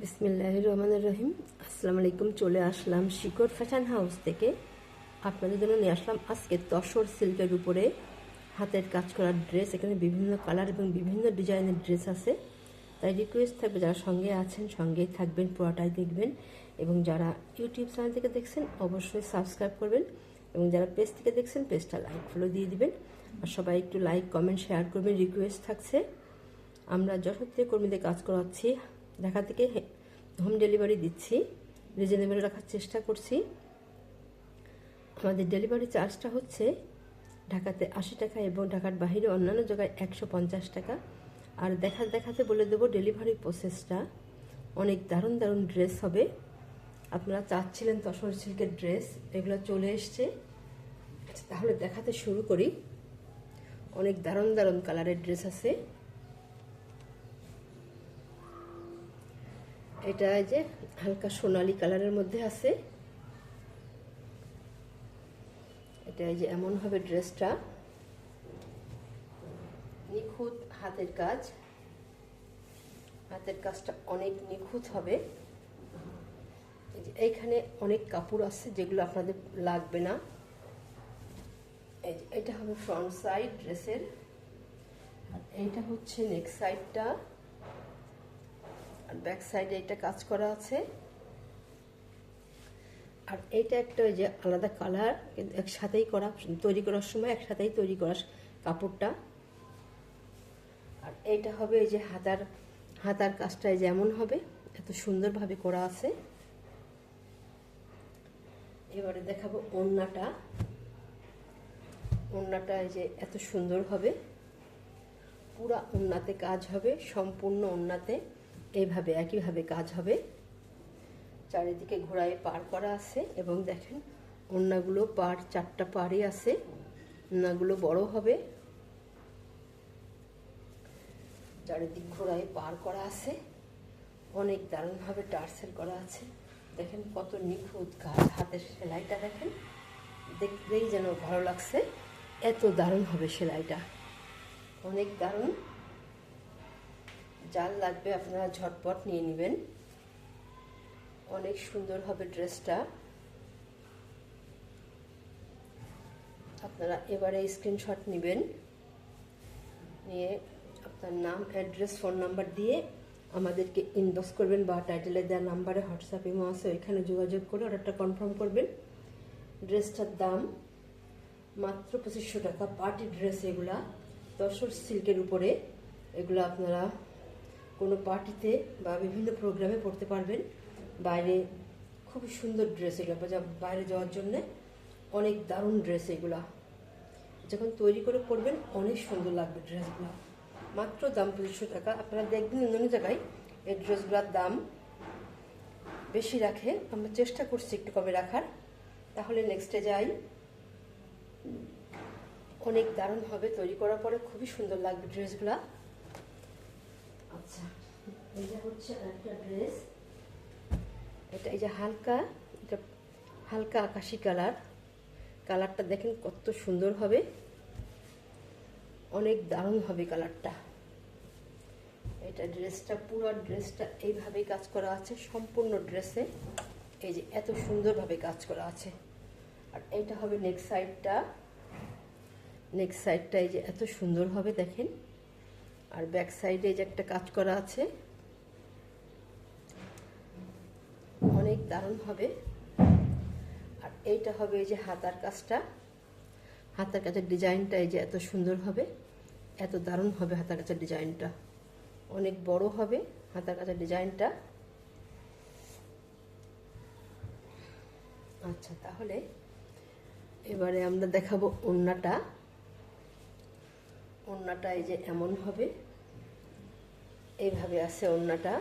বিসমিল্লাহির রহমানির রহিম। আসসালামু আলাইকুম। চলে আসলাম শিকড় ফ্যাশন হাউস থেকে। আপনাদের জন্য নিয়ে আসলাম আজকে তসর সিল্কের উপরে হাতের কাজ করা ড্রেস। এখানে বিভিন্ন কালার এবং বিভিন্ন ডিজাইনের ড্রেস আছে। তাই রিকোয়েস্ট থাকবে, যারা সঙ্গে আছেন সঙ্গেই থাকবেন, পুরোটাই দেখবেন। এবং যারা ইউটিউব চ্যানেল থেকে দেখছেন অবশ্যই সাবস্ক্রাইব করবেন, এবং যারা পেজ থেকে দেখছেন পেজটা লাইক ফলো দিয়ে দিবেন। আর সবাই একটু লাইক কমেন্ট শেয়ার করবেন, রিকোয়েস্ট থাকছে। আমরা যশোর থেকে কর্মীদের কাজ করাচ্ছি, ঢাকা থেকে হোম ডেলিভারি দিচ্ছি, রিজনেবল রাখার চেষ্টা করছি। আমাদের ডেলিভারি চার্জটা হচ্ছে ঢাকাতে 80 টাকা এবং ঢাকার বাইরে অন্যান্য জায়গায় 150 টাকা। আর দেখাতে বলে দেবো ডেলিভারি প্রসেসটা। অনেক দারুণ দারুণ ড্রেস হবে। আপনারা চাচ্ছিলেন তসর সিল্কের ড্রেস, এগুলো চলে এসছে। তাহলে দেখাতে শুরু করি। অনেক দারুণ দারুণ কালারের ড্রেস আছে। এটা যে হালকা সোনালী কালারের মধ্যে আছে। এটা যে এমন হবে ড্রেসটা, নিখুঁত হাতের কাজ। হাতের কাজটা অনেক নিখুঁত হবে। এইখানে অনেক কাপড় আছে যেগুলো আপনাদের লাগবে না। এটা হবে ফ্রন্ট সাইড ড্রেসের, আর এইটা হচ্ছে নেক সাইডটা, আর ব্যাক সাইডে এটা কাজ করা আছে। আর এইটা একটা ওই যে আলাদা কালার, কিন্তু একসাথেই করা, তৈরি করার সময় একসাথেই তৈরি করা কাপড়টা। আর এইটা হবে এই যে হাতার কাজটা যেমন হবে এত সুন্দরভাবে করা আছে। এবারে দেখাবো ওড়নাটা। ওড়নাটা এই যে এত সুন্দর হবে, পুরা ওড়নাতে কাজ হবে, সম্পূর্ণ ওড়নাতে এইভাবে একইভাবে কাজ হবে। চারিদিকে ঘোড়ায় পার করা আছে, এবং দেখেন ওড়নাগুলো পার 4টা পারই আছে। ওড়নাগুলো বড় হবে, চারিদিক ঘোড়ায় পার করা আছে। অনেক দারুণভাবে টার্সেল করা আছে। দেখেন কত নিখুঁত কাজ, হাতের সেলাইটা দেখেন, দেখলেই যেন ভালো লাগছে। এত দারুণ হবে সেলাইটা, অনেক দারুণ। যার লাগবে আপনারা ঝটপট নিয়ে নেবেন। অনেক সুন্দর হবে ড্রেসটা। আপনারা এবারে স্ক্রিনশট নেবেন, নিয়ে আপনার নাম, অ্যাড্রেস, ফোন নাম্বার দিয়ে আমাদেরকে ইনবক্স করবেন, বা টাইটেলে দেওয়া নাম্বারে হোয়াটসঅ্যাপ ইমো আছে, ওইখানে যোগাযোগ করে অর্ডারটা কনফার্ম করবেন। ড্রেসটার দাম মাত্র 2500 টাকা। পার্টি ড্রেস এগুলা, তসর সিল্কের উপরে। এগুলো আপনারা কোনো পার্টিতে বা বিভিন্ন প্রোগ্রামে পড়তে পারবেন। বাইরে খুব সুন্দর ড্রেস এগুলো, বাইরে যাওয়ার জন্যে অনেক দারুণ ড্রেস এগুলা। যখন তৈরি করে পরবেন অনেক সুন্দর লাগবে ড্রেসগুলো। মাত্র দাম 2500 টাকা। আপনারা দেখবেন অন্য জায়গায় এই ড্রেসগুলোর দাম বেশি রাখে, আমরা চেষ্টা করছি একটু কমে রাখার। তাহলে নেক্সটে যাই। অনেক দারুণ হবে, তৈরি করার পরে খুবই সুন্দর লাগবে ড্রেসগুলা। আচ্ছা, এটা হচ্ছে একটা ড্রেস। এটা এই যে হালকা আকাশি কালারটা দেখেন কত সুন্দর হবে, অনেক দারুণ হবে কালারটা। এটা ড্রেসটা, পুরো ড্রেসটা এইভাবেই কাজ করা আছে, সম্পূর্ণ ড্রেসে এই যে এত সুন্দরভাবে কাজ করা আছে। আর এইটা হবে নেক সাইডটা এই যে এত সুন্দর হবে দেখেন। আর ব্যাক সাইডে এই যে একটা কাজ করা আছে, অনেক দারুণ হবে। আর এইটা হবে এই যে হাতার কাজের ডিজাইনটা এই যে এত সুন্দর হবে, এত দারুণ হবে হাতার কাজের ডিজাইনটা। অনেক বড় হবে হাতার কাজের ডিজাইনটা। আচ্ছা, তাহলে এবারে আমরা দেখাবো ওড়নাটা। ওড়নাটা এই যে এমন হবে, এইভাবে আছে ওড়নাটা।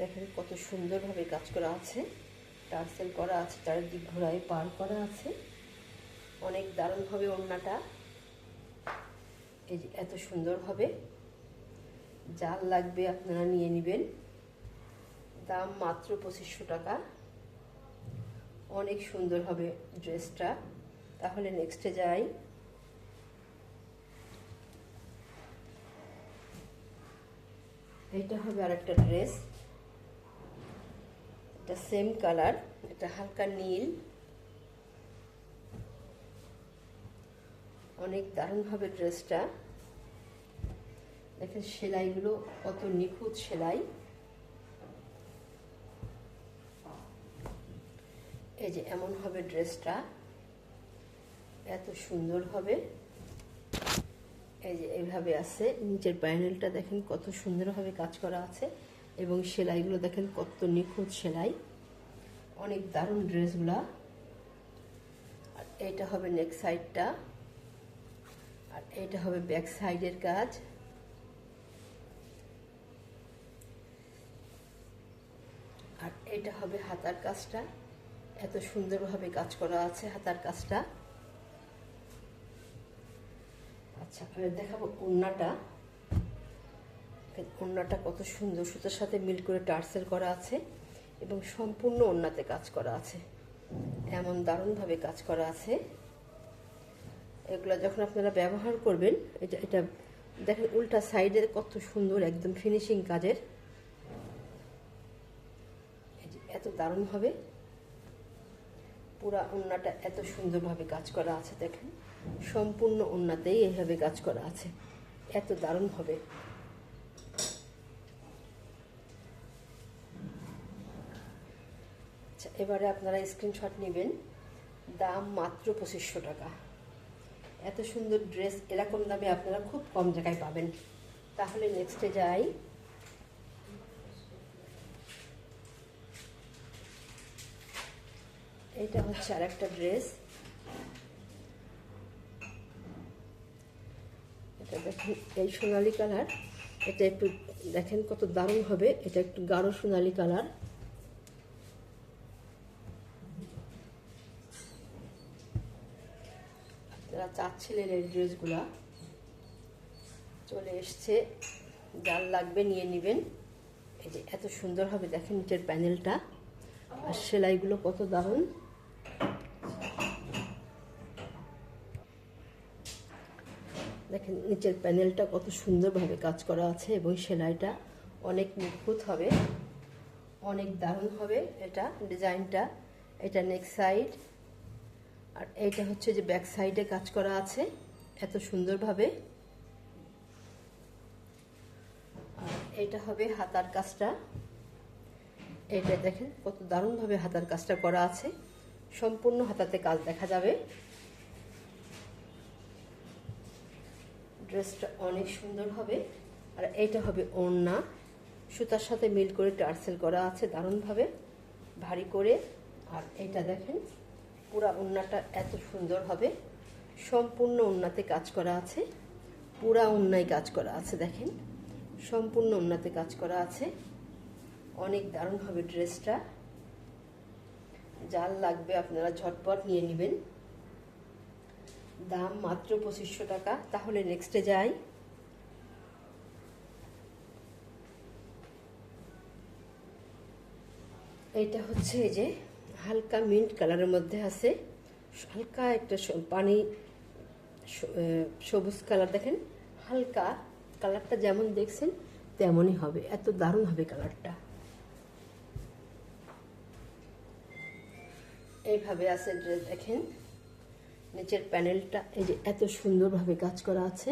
দেখেন কত সুন্দরভাবে কাজ করা আছে, টার্সেল করা আছে, চারিদিক ঘোড়ায় পার করা আছে। অনেক দারুণ হবে ওড়নাটা, এই যে এত সুন্দর হবে। যার লাগবে আপনারা নিয়ে নেবেন। দাম মাত্র 2500 টাকা। অনেক সুন্দর হবে ড্রেসটা। তাহলে নেক্সটে যাই। এইটা হবে আরেকটা ড্রেস, এটা সেম কালার, এটা হালকা নীল, অনেক দারুণ হবে ড্রেসটা। দেখেন সেলাইগুলো কত নিখুঁত সেলাই। এই যে এমন হবে ড্রেসটা, এত সুন্দর হবে। এই যে এইভাবে আছে, নিচের প্যানেলটা দেখেন কত সুন্দরভাবে কাজ করা আছে এবং সেলাইগুলো দেখেন কত নিখুঁত সেলাই, অনেক দারুণ ড্রেসগুলা। আর এইটা হবে নেক সাইডটা, আর এইটা হবে ব্যাক সাইডের কাজ। আর এটা হবে হাতার কাজটা, এত সুন্দরভাবে কাজ করা আছে হাতার কাজটা। আচ্ছা আমি দেখাবো ওড়নাটা। ওড়নাটা কত সুন্দর, সুতার সাথে মিল করে টার্সেল করা আছে এবং সম্পূর্ণ ওড়নাতে কাজ করা আছে, এমন দারুণভাবে কাজ করা আছে। এগুলো যখন আপনারা ব্যবহার করবেন, এটা দেখেন উল্টা সাইডের কত সুন্দর একদম ফিনিশিং কাজের, এত দারুণ হবে। পুরা ওড়নাটা এত সুন্দরভাবে কাজ করা আছে, দেখেন সম্পূর্ণ ওড়নাতেই এইভাবে কাজ করা আছে, এত দারুণ হবে। আচ্ছা এবারে আপনারা স্ক্রিনশট নেবেন, দাম মাত্র 2500 টাকা। এত সুন্দর ড্রেস এরকম দামে আপনারা খুব কম জায়গায় পাবেন। তাহলে নেক্সটে যাই। এটা হচ্ছে আরেকটা ড্রেস, এটা দেখেন এই সোনালি কালার, এটা একটু দেখেন কত দারুণ হবে, এটা একটু গাঢ় সোনালি কালার। আপনারা চাচ্ছিলেন এই ড্রেসগুলা, চলে এসছে, যার লাগবে নিয়ে নেবেন। এই যে এত সুন্দর হবে দেখেন নিচের প্যানেলটা, আর সেলাইগুলো কত দারুণ। দেখেন নিচের প্যানেলটা কত সুন্দরভাবে কাজ করা আছে এবং সেলাইটা অনেক নিখুঁত হবে, অনেক দারুণ হবে এটা ডিজাইনটা। এটা নেক সাইড, আর এইটা হচ্ছে যে ব্যাক সাইডে কাজ করা আছে এত সুন্দরভাবে। আর এইটা হবে হাতার কাজটা, এইটা দেখেন কত দারুণভাবে হাতার কাজটা করা আছে, সম্পূর্ণ হাতাতে কাজ দেখা যাবে। ড্রেসটা অনেক সুন্দর হবে। আর এইটা হবে ওড়না, সুতার সাথে মিল করে টার্সেল করা আছে দারুণভাবে ভারী করে। আর এইটা দেখেন পুরা ওড়নাটা এত সুন্দর হবে, সম্পূর্ণ ওড়নাতে কাজ করা আছে, পুরা ওড়নায় কাজ করা আছে, দেখেন সম্পূর্ণ ওড়নাতে কাজ করা আছে, অনেক দারুণ হবে ড্রেসটা। যার লাগবে আপনারা ঝটপট নিয়ে নেবেন, দাম মাত্র 2500 টাকা। তাহলে নেক্সটে যাই। এইটা হচ্ছে এই যে হালকা মিন্ট কালারের মধ্যে আছে, হালকা একটা পানি সবুজ কালার, দেখেন হালকা কালারটা যেমন দেখছেন তেমনই হবে, এত দারুণ হবে কালারটা। এইভাবে আছে ড্রেস, দেখেন নিচের প্যানেলটা এই যে এত সুন্দরভাবে কাজ করা আছে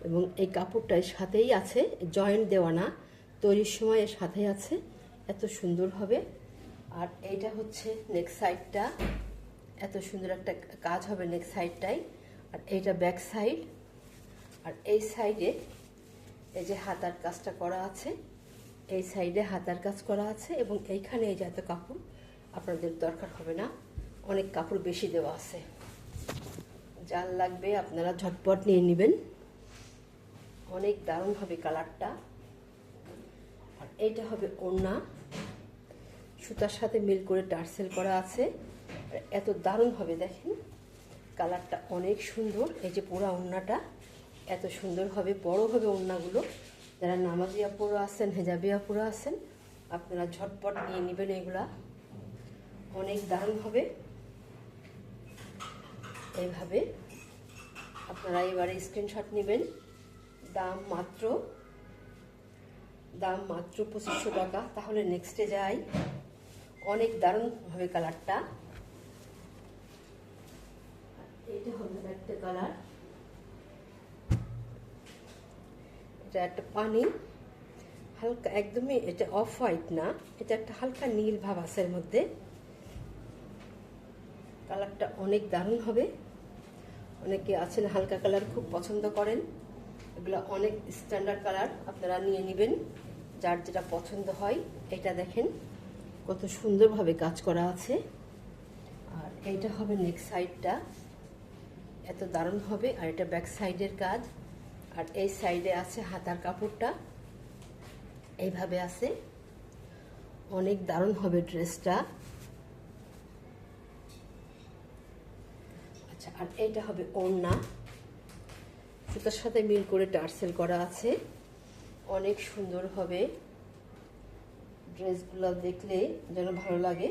এবং এই কাপড়টার সাথেই আছে, জয়েন্ট দেওয়া না, তৈরির সময় এর সাথেই আছে, এত সুন্দর হবে। আর এইটা হচ্ছে নেক সাইডটা, এত সুন্দর একটা কাজ হবে নেক সাইডটাই। আর এইটা ব্যাক সাইড, আর এই সাইডে এই যে হাতার কাজটা করা আছে, এই সাইডে হাতার কাজ করা আছে এবং এইখানে এই যে এত কাপড় আপনাদের দরকার হবে না, অনেক কাপড় বেশি দেওয়া আছে। যার লাগবে আপনারা ঝটপট নিয়ে নেবেন, অনেক দারুণ হবে কালারটা। আর এইটা হবে ওড়না, সুতার সাথে মিল করে টার্সেল করা আছে, এত দারুণ হবে দেখেন কালারটা অনেক সুন্দর। এই যে পুরা ওড়নাটা এত সুন্দর হবে, বড় হবে ওড়নাগুলো। যারা নামাজি আপুরা আছেন, হেজাবি আপুরা আছেন, আপনারা ঝটপট নিয়ে নেবেন, এগুলা অনেক দারুণ হবে। এইভাবে আপনারা এবারে স্ক্রিনশট নেবেন, দাম মাত্র 2500 টাকা। তাহলে নেক্সটে যাই। অনেক দারুণ হবে কালারটা। এটা হবে একটা কালার, এটা একটা পানি হালকা, একদমই এটা অফ হোয়াইট না, এটা একটা হালকা নীল ভাব আছে এর মধ্যে। কালারটা অনেক দারুণ হবে। অনেকে আছেন হালকা কালার খুব পছন্দ করেন, এগুলো অনেক স্ট্যান্ডার্ড কালার, আপনারা নিয়ে নেবেন যার যেটা পছন্দ হয়। এটা দেখেন কত সুন্দরভাবে কাজ করা আছে। আর এইটা হবে নেক সাইডটা, এত দারুণ হবে। আর এটা ব্যাক সাইডের কাজ। আর এই সাইডে আছে হাতার কাপড়টা, এইভাবে আছে। অনেক দারুণ হবে ড্রেসটা। আচ্ছা, আর এইটা হবে ওড়না, সুতার সাথে মিল করে টার্সেল করা আছে। অনেক সুন্দর হবে ড্রেসগুলো, দেখলে যেন ভালো লাগে।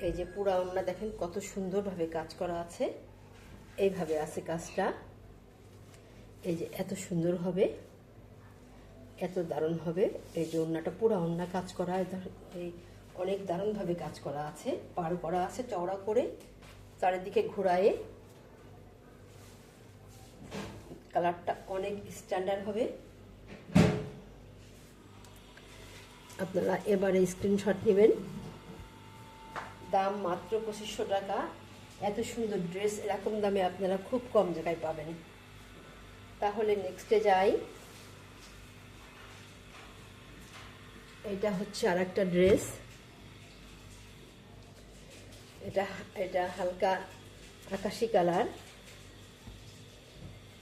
এই যে পুরা ওড়না দেখেন কত সুন্দরভাবে কাজ করা আছে, এইভাবে আছে কাজটা। এই যে এত সুন্দর হবে, এত দারুণ হবে। এই যে ওড়নাটা পুরা ওড়না কাজ করা, এই অনেক দারুণভাবে কাজ করা আছে, পার করা আছে চওড়া করে, চারিদিকে ঘোরায়ে। কালারটা অনেক স্ট্যান্ডার্ড হবে। আপনারা এবারে স্ক্রিনশট নেবেন। দাম মাত্র 2500 টাকা। এত সুন্দর ড্রেস এরকম দামে আপনারা খুব কম জায়গায় পাবেন। তাহলে নেক্সটে যাই। এটা হচ্ছে আর একটা ড্রেস, এটা হালকা আকাশি কালার।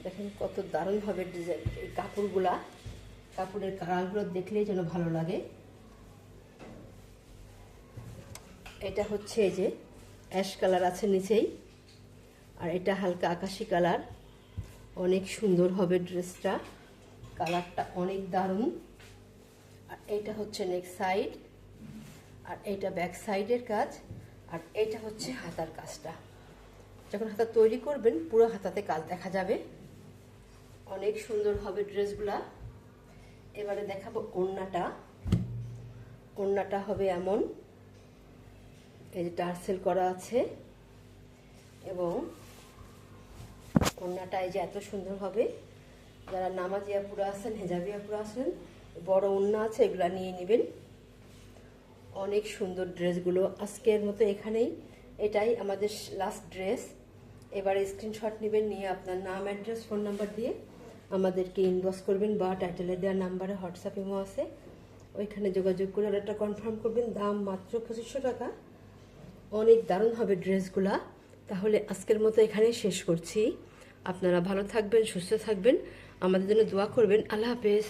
দেখেন কত দারুণ হবে ডিজাইন, এই কাপড়গুলা, কাপড়ের কালারগুলো দেখলেই যেন ভালো লাগে। এটা হচ্ছে এই যে অ্যাশ কালার আছে নিচেই, আর এটা হালকা আকাশি কালার। অনেক সুন্দর হবে ড্রেসটা, কালারটা অনেক দারুণ। আর এইটা হচ্ছে নেক সাইড, আর এইটা ব্যাক সাইডের কাজ। আর এইটা হচ্ছে হাতার কাজটা, যখন হাতা তৈরি করবেন পুরো হাতাতে কাজ দেখা যাবে। অনেক সুন্দর হবে ড্রেসগুলা। এবারে দেখাবো ওড়নাটা। ওড়নাটা হবে এমন, এই যে টার্সেল করা আছে, এবং ওড়নাটা এই যে এত সুন্দর হবে। যারা নামাজিয়া পুরা আছেন, হেজাবিয়া পুরা আছেন, বড় ওড়না আছে, এগুলা নিয়ে নেবেন। অনেক সুন্দর ড্রেসগুলো। আজকের মতো এখানেই, এটাই আমাদের লাস্ট ড্রেস। এবারে স্ক্রিনশট নেবেন, নিয়ে আপনার নাম, অ্যাড্রেস, ফোন নাম্বার দিয়ে আমাদেরকে ইনবক্স করবেন, বা টাইটেলে দেওয়া নাম্বারে হোয়াটসঅ্যাপ ইমো আছে, ওইখানে যোগাযোগ করে অর্ডারটা কনফার্ম করবেন। দাম মাত্র 2500 টাকা। অনেক দারুণ হবে ড্রেসগুলা। তাহলে আজকের মতো এখানেই শেষ করছি। আপনারা ভালো থাকবেন, সুস্থ থাকবেন, আমাদের জন্য দোয়া করবেন। আল্লাহ হাফেজ।